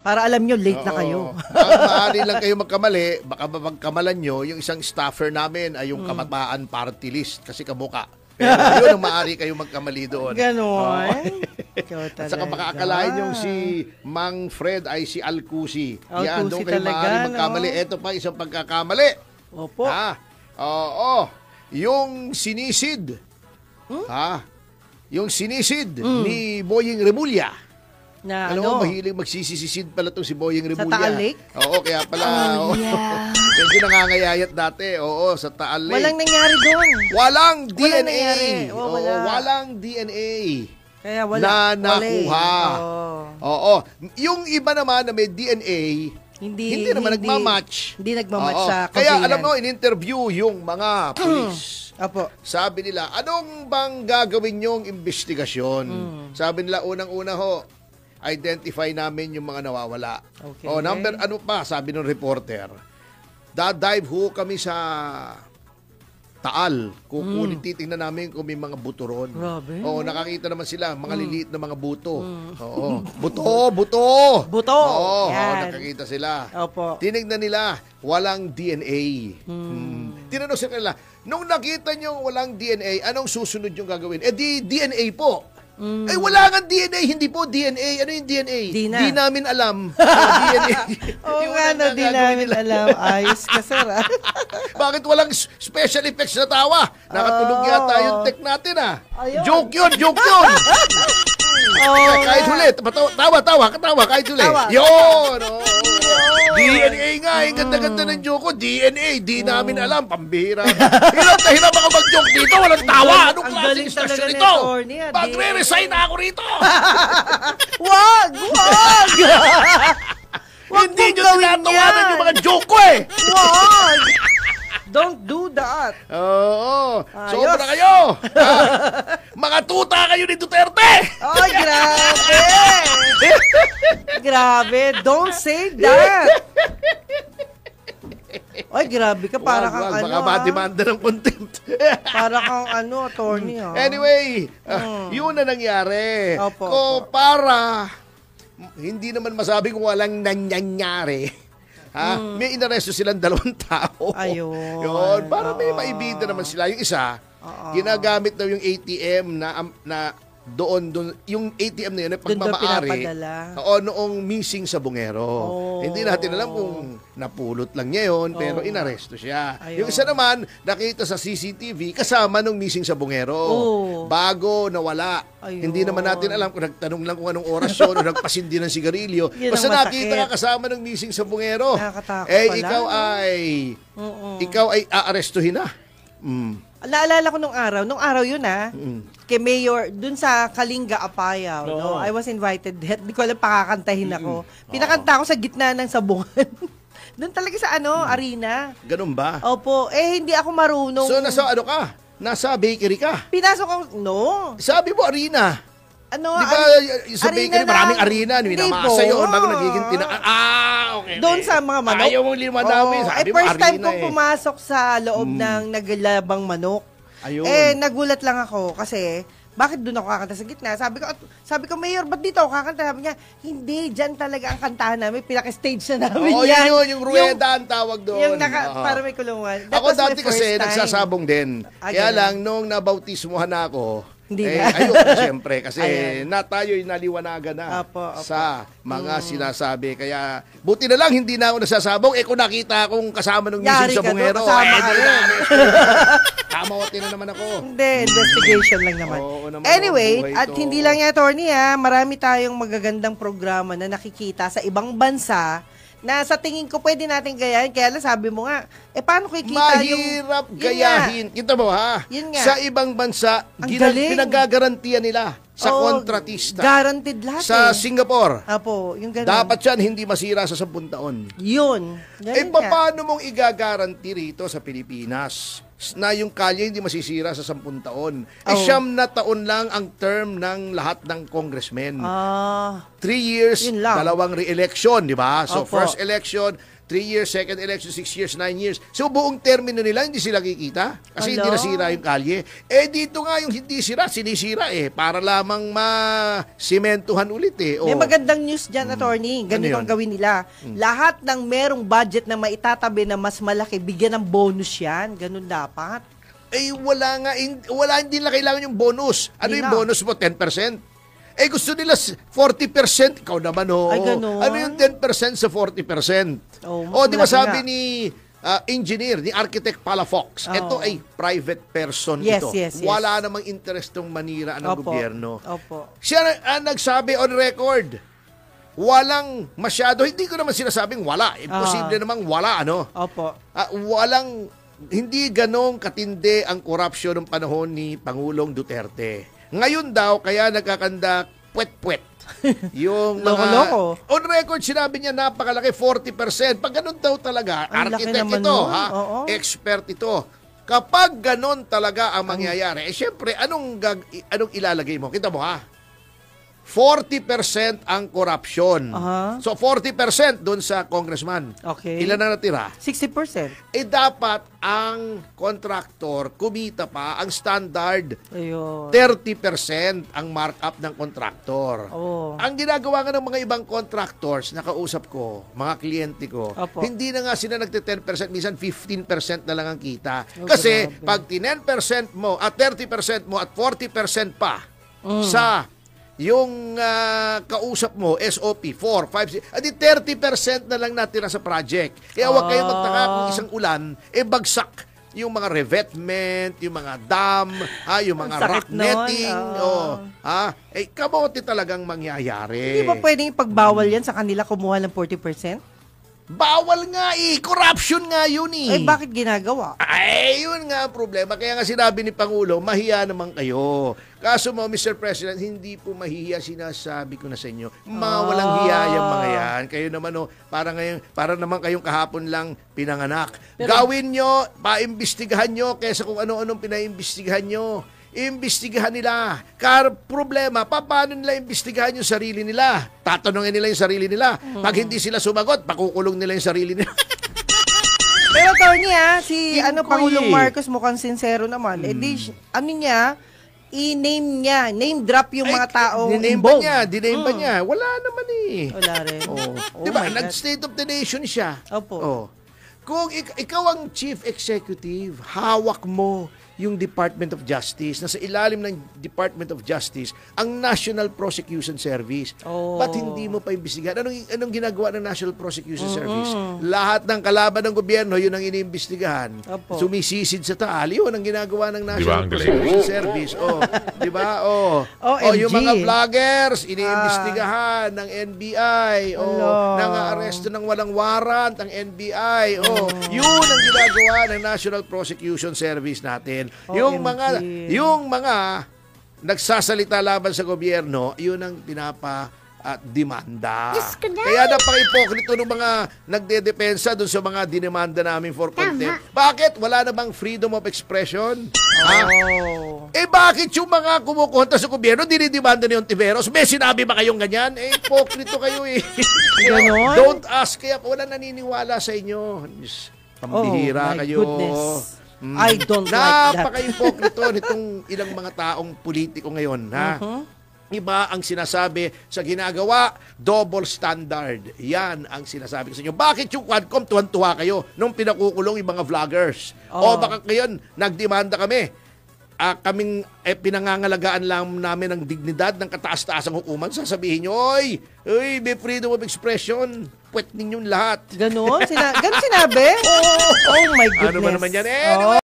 Para alam nyo, late na kayo. Ang maaari lang kayo magkamali, baka magkamalan nyo, yung isang staffer namin ay yung Kabataan Party List kasi kabuka. Pero yun ang maaari kayo magkamali doon. Ganon. At saka makakalain yung si Mang Fred ay si Alcusi. Yan, doon kayo talaga, maaari magkamali. Ito pa isang pagkakamali. Opo. Oo. Yung sinisid. Yung sinisid ni Boying Remulla. Na Mahilig magsisisisid pala itong si Boying Remulla. Sa Taal Lake? Oo, kaya pala. Medyo nangangayayat dati. Oo, sa Taal Lake. Walang nangyari doon. Walang DNA. nangyari. Wala. Walang DNA. Kaya wala. Na nakuha. Oo. Yung iba naman na may DNA, hindi naman nagmamatch. Hindi nagmamatch sa kaya alam mo, in-interview yung mga police. Apo. Sabi nila, anong bang gagawin nyong investigasyon? Sabi nila, unang-una ho, identify namin yung mga nawawala. Okay. Sabi ng reporter, dadive ho kami sa Taal. Kukunin, titingnan namin kung may mga buto ron. Grabe. Oo, nakakita naman sila, mga liliit na mga buto. Oo. Buto! Oo, nakakita sila. Opo. Tinignan nila, walang DNA. Tinanong sila nila, nung nakita nyo walang DNA, anong susunod yung gagawin? Di DNA po. Ay, wala nga DNA, hindi po DNA. Ano yung DNA? Di namin alam. DNA. Oo nga, di namin alam. Ayos ka, sir. Bakit walang special effects na tawa? Nakatulog yata yung tech natin, Ayun. Joke yun! Kahit ulit. Katawa, kahit ulit. Yun! DNA nga, yung ganda-ganda ng joke ko. DNA, di namin alam. Pambihira. Hirap na hirap ako mag-joke dito. Walang tawa. Anong klaseng istasyon ito? Magre-resign na ako rito. Wag! Hindi nyo tinatawanan yung mga joke ko eh. Wag! Don't do that. Oo. Sobra kayo. Mga tuta kayo ni Duterte. Ay, grabe. Grabe. Don't say that. Ay, grabe ka. Para kang baka madimanda ng contempt. Para kang attorney. Anyway, yun na nangyari. Opo. Para hindi naman masabing walang nangyayari. May inaresto silang 2 tao. Ayun. Yun, para may maibida naman sila. Yung isa, ginagamit daw yung ATM na doon, yung ATM na yun, pagmamaari, noong missing sa Bungero. Hindi natin alam kung napulot lang niya yun, pero inaresto siya. Yung isa naman, nakita sa CCTV, kasama nung missing sa Bungero. Bago nawala. Hindi naman natin alam kung nagtanong lang kung anong oras yun, o nagpasindi ng sigarilyo. Basta nakita ka kasama nung missing sa Bungero. Ikaw ay aarestuhin na. Naalala ko nung araw yun kay Mayor, dun sa Kalinga, Apayao, no? I was invited, di ko alam, pakakantahin ako. Pinakanta ako sa gitna ng sabungan. Dun talaga sa arena. Ganun ba? Opo, hindi ako marunong. So, nasa bakery ka? Pinasok ako, Sabi mo, arena. Di ba sa bakery, maraming arena, minamasa yun, bago nagiging okay. Doon sa mga manok. Ayaw mong limanawin, sabi mo, first time arena kong pumasok sa loob ng naglabang manok. Ayun. Nagulat lang ako kasi bakit doon ako kakanta sa gitna? Sabi ko, Mayor, ba't dito ako kakanta? Sabi niya, hindi, dyan talaga ang kantahan namin. Pinaka-stage na namin yan. Yung rueda ang tawag doon. Para may kulungan. Ako dati kasi nagsasabong din. Kaya lang, nung nabautismuhan na ako, ayoko siyempre kasi tayo'y naliwanagan na sa mga sinasabi. Kaya buti na lang hindi na ako nasasabong. Kung nakita akong kasama ng missing sa Bungero, kamote na naman ako. Hindi, investigation lang naman. Anyway, at hindi lang yan, attorney, marami tayong magagandang programa na nakikita sa ibang bansa na sa tingin ko pwede natin gayahin. Kaya lang sabi mo nga, paano kikita mahirap gayahin. Kita mo sa ibang bansa, pinagagarantiyan nila sa kontratista. Guaranteed lahat sa Singapore. Yung ganun. Dapat yan hindi masira sa 10 taon. Yun. Paano mong igagaranti rito sa Pilipinas na yung kalye hindi masisira sa 10 taon? 9 na taon lang ang term ng lahat ng congressmen. 3 years, 2 re-election, di ba? So, first election, 3 years, second election, 6 years, 9 years. So buong termino nila, hindi sila kikita. Kasi hindi nasira yung kalye. Dito nga yung hindi sira, sinisira para lamang masimentuhan ulit May magandang news dyan, attorney. Ganito ang gawin nila. Lahat ng merong budget na maitatabi na mas malaki, bigyan ng bonus yan. Ganun dapat. Hindi na kailangan yung bonus. Ano yung bonus mo? 10%? Gusto nila 40%. Ikaw naman, Ay, ganun. Ano yung 10% sa 40%? Di ba sabi ni engineer, ni architect Palafox, ito ay private person ito. Yes. Wala namang interest ng manira ng gobyerno. Opo. Siya nagsabi on record, walang masyado, hindi ko naman sinasabing wala. Imposible namang wala, Opo. Hindi ganong katindi ang korupsyon ng panahon ni Pangulong Duterte. Ngayon daw, kaya nagkakanda puwet-puwet. Yung mga... Loko-loko. On record, sinabi niya napakalaki, 40%. Pag ganun daw talaga, architect ito, expert ito. Kapag ganun talaga ang mangyayari, syempre, anong ilalagay mo? Kita mo, 40% ang korupsyon. So, 40% doon sa congressman. Okay. Ilan na natira? 60%. Dapat ang contractor, kumita pa, ang standard, Ayun. 30% ang markup ng contractor. Ang ginagawa nga ng mga ibang contractors, nakausap ko, mga kliyente ko, hindi na nga sila nagte-10%, minsan 15% na lang ang kita. Kasi, pag 10% mo, at 30% mo, at 40% pa sa yung kausap mo, SOP, 4, 5, 6, adi 30% na lang natira sa project. Kaya huwag kayong magtaka kung isang ulan, bagsak yung mga revetment, yung mga dam, yung mga rock netting, kamote talagang mangyayari. Hindi ba pwedeng ipagbawal yan sa kanila kumuha ng 40%? Bawal nga corruption nga yun bakit ginagawa? Yun nga ang problema. Kaya nga sinabi ni Pangulo, mahiya naman kayo. Kaso mo, Mr. President, hindi po mahiya, sinasabi ko na sa inyo. Walang hiya yung mga yan. Kayo naman, para naman kayong kahapon lang pinanganak. Gawin nyo, paimbestigahan nyo, kaysa kung ano-anong pinaimbestigahan nyo. Imbestigahan nila. Problema, paano nila imbestigahan yung sarili nila? Tatanungin nila yung sarili nila. Pag hindi sila sumagot, pakukulong nila yung sarili nila. Pero Tony, Pangulong Marcos mukhang sincero naman. Name drop yung mga taong involved. Diname ba niya? Wala naman Wala rin. Diba, nag-State of the Nation siya. Opo. Kung ikaw ang chief executive, hawak mo yung Department of Justice, nasa ilalim ng Department of Justice, ang National Prosecution Service. Ba't hindi mo pa imbestigahan? Anong ginagawa ng National Prosecution Service? Lahat ng kalaban ng gobyerno, yun ang iniimbestigahan. Sumisisid sa taal, yun ang ginagawa ng National Prosecution Service. Di ba? Yung mga vloggers, iniimbestigahan ng NBI. Nang-aaresto ng walang warrant ang NBI. Yun ang ginagawa ng National Prosecution Service natin. Yung mga nagsasalita laban sa gobyerno, yun ang demanda. Kaya napaka-ipokrito ng mga nagdedepensa doon sa mga dinemanda namin for contempt. Bakit? Wala na bang freedom of expression? Bakit yung mga kumukontra sa gobyerno dinidemanda ni Ontiveros? May sinabi ba kayong ganyan? Ipokrito kayo Don't ask. Kaya wala naniniwala sa inyo. Pambihira kayo. Goodness. I don't like that. Napaka-ipokrito nitong ilang mga taong politiko ngayon, Iba ang sinasabi sa ginagawa, double standard. Yan ang sinasabi ko sa inyo. Bakit yung Quadcom tuwan-tuwa kayo nung pinakukulong yung mga vloggers? O baka ngayon, nagdemanda kami. Kaming pinangangalagaan lang namin ng dignidad ng kataas-taasang hukuman. Sasabihin nyo, Oy, may freedom of expression. Puwet ninyong lahat. Ganon sinabi? Oh my goodness. Ano ba naman yan? Anyway,